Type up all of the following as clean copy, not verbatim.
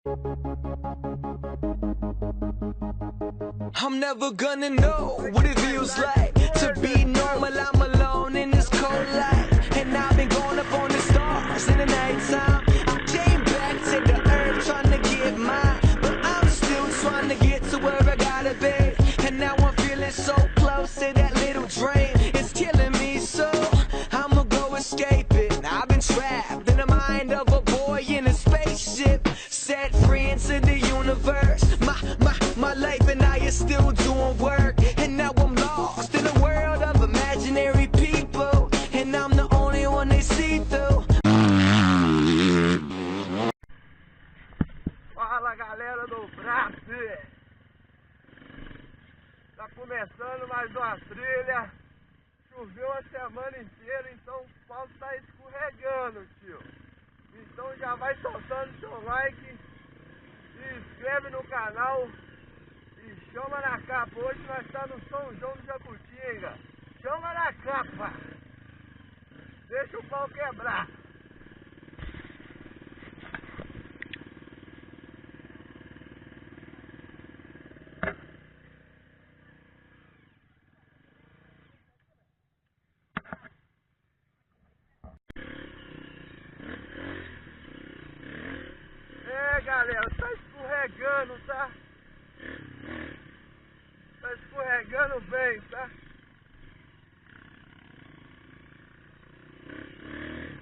I'm never gonna know what it feels like to be normal. I'm alone in this cold light, and I've been going up on the stars in the nighttime. I came back to the earth trying to get mine, but I'm still trying to get to where I gotta be. And now I'm feeling so close to that little dream. It's killing me, so I'ma go escape it. I've been trapped in the mind of a boy in a spaceship, set free into the universe. My life and I are still doing work, and now I'm lost in a world of imaginary people, and I'm the only one they see through. Fala, galera do Brasil! Tá começando mais uma trilha. Choveu a semana inteira, então o pau tá escorregando, tio. Então já vai soltando seu like, se inscreve no canal e chama na capa. Hoje nós estamos no São João do Jacutinga. Chama na capa. Deixa o pau quebrar. Galera, tá escorregando, tá? Tá escorregando bem, tá?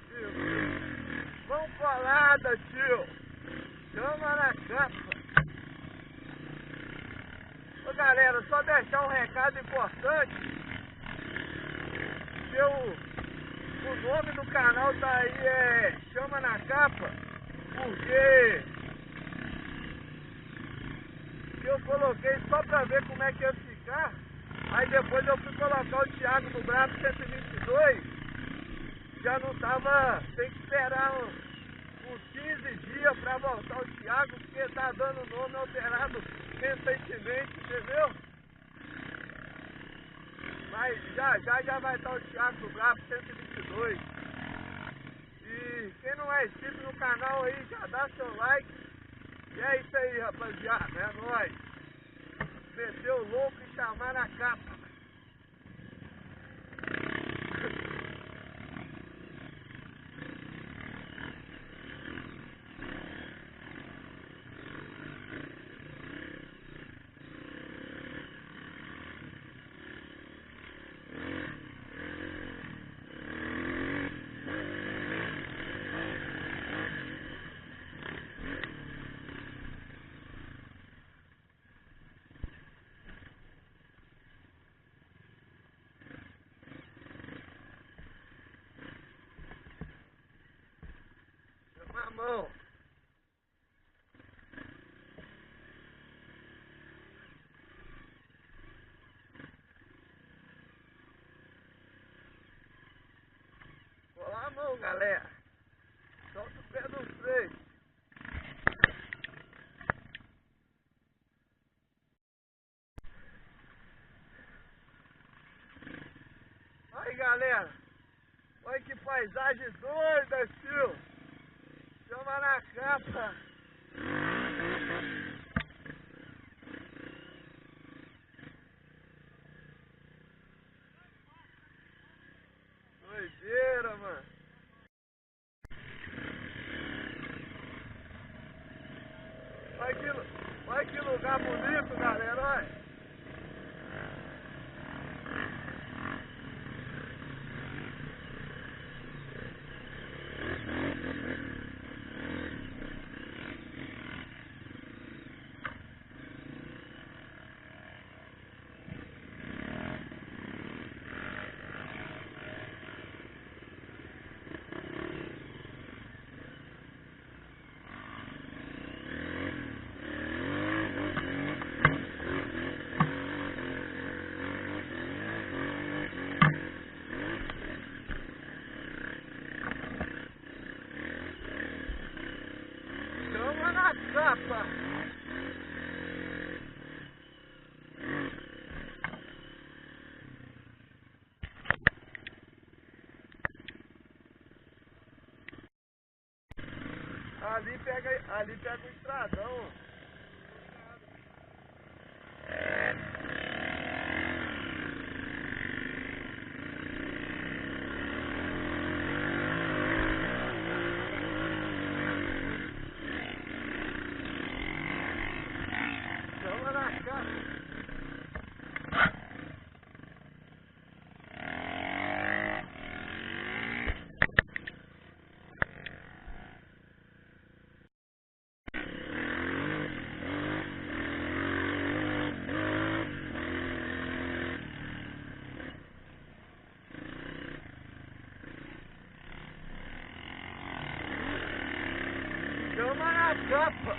Tio, mão colada, tio. Chama na capa. Ô galera, só deixar um recado importante. O nome do canal tá aí, Chama na Capa, porque eu coloquei só pra ver como é que ia ficar. Aí depois eu fui colocar o Thiago do Brabo 122. Já não tava, tem que esperar uns 15 dias pra voltar o Thiago, porque tá dando nome alterado recentemente, entendeu? Mas já vai estar o Thiago do Brabo 122. E quem não é inscrito no canal aí, já dá seu like. E é isso aí, rapaziada, é nóis. Meter o louco e chamar na capa. Na mão. Colar a mão, galera. Solta o pé no freio. Aí, galera. Olha que paisagem doida, tio. Chama na capa. Doideira, mano. Olha que lugar bonito, galera, olha. Capa. ali pega o estradão, ó. Chama na caixa. Chama na capa.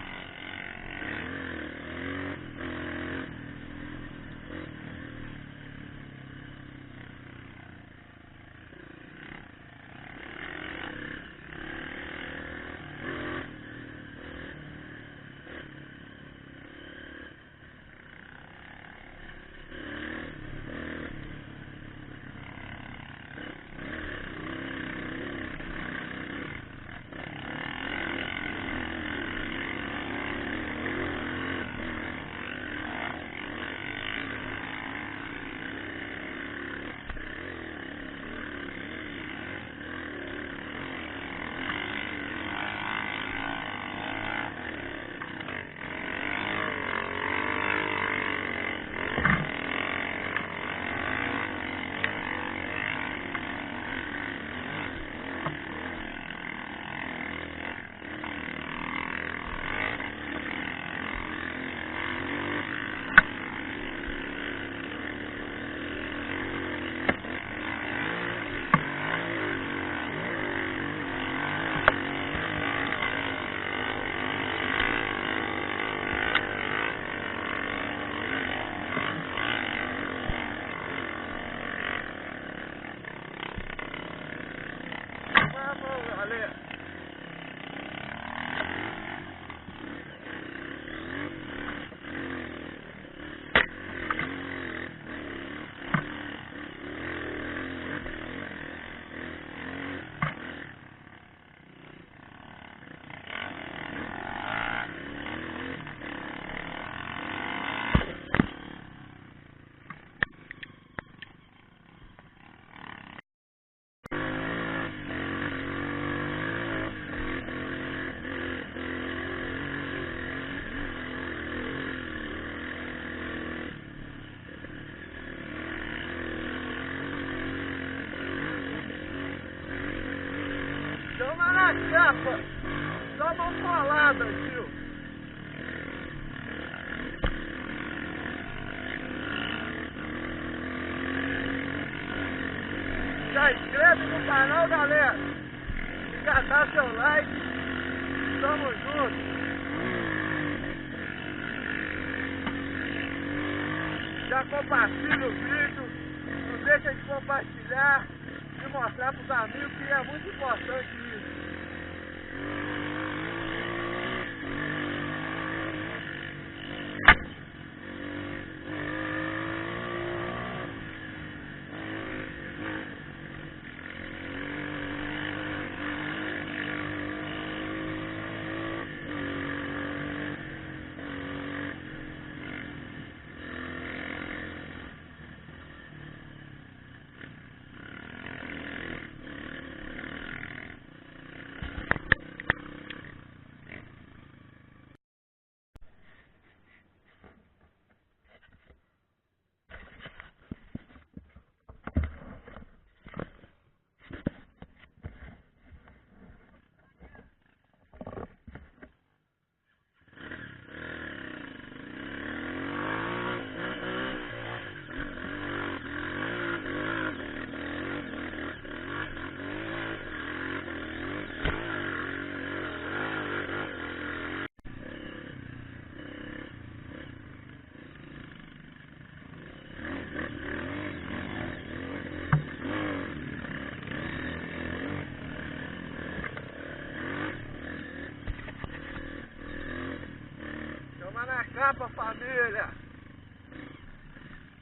Vamos, galera. Chama na capa. Dá uma colada, tio. Já inscreve no canal, galera. E já dá seu like. Tamo junto. Já compartilha o vídeo. Não deixa de compartilhar e mostrar pros amigos que é muito importante isso. Na capa, família,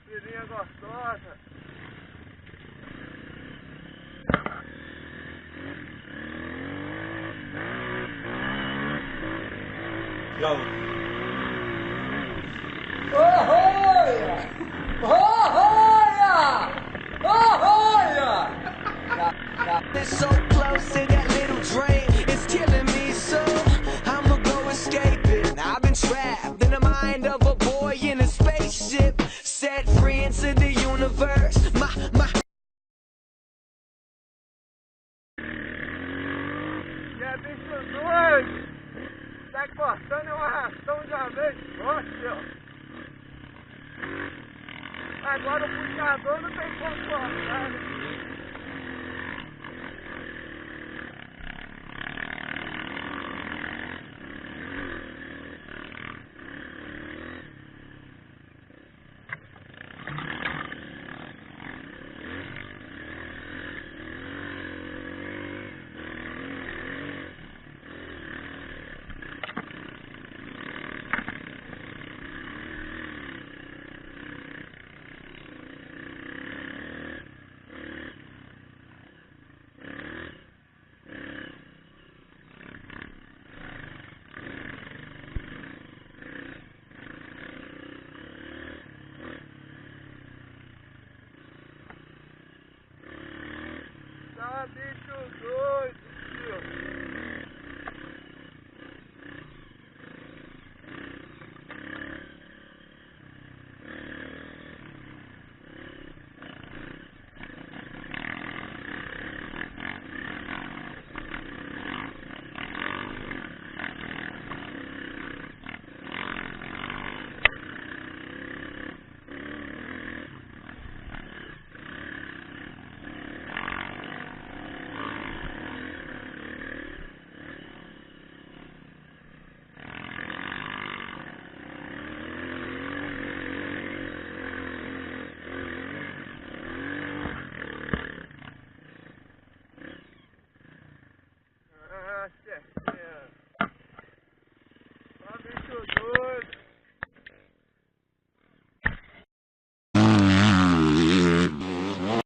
filhinha gostosa. It's so close to that little dream. It's killing me so. I'ma go escape it. I've been trapped in the mind of a boy in a spaceship, set free into the universe. Quer bicho doido? Tá cortando uma ração de uma vez só, tio. Agora o puxador não tem como cortar.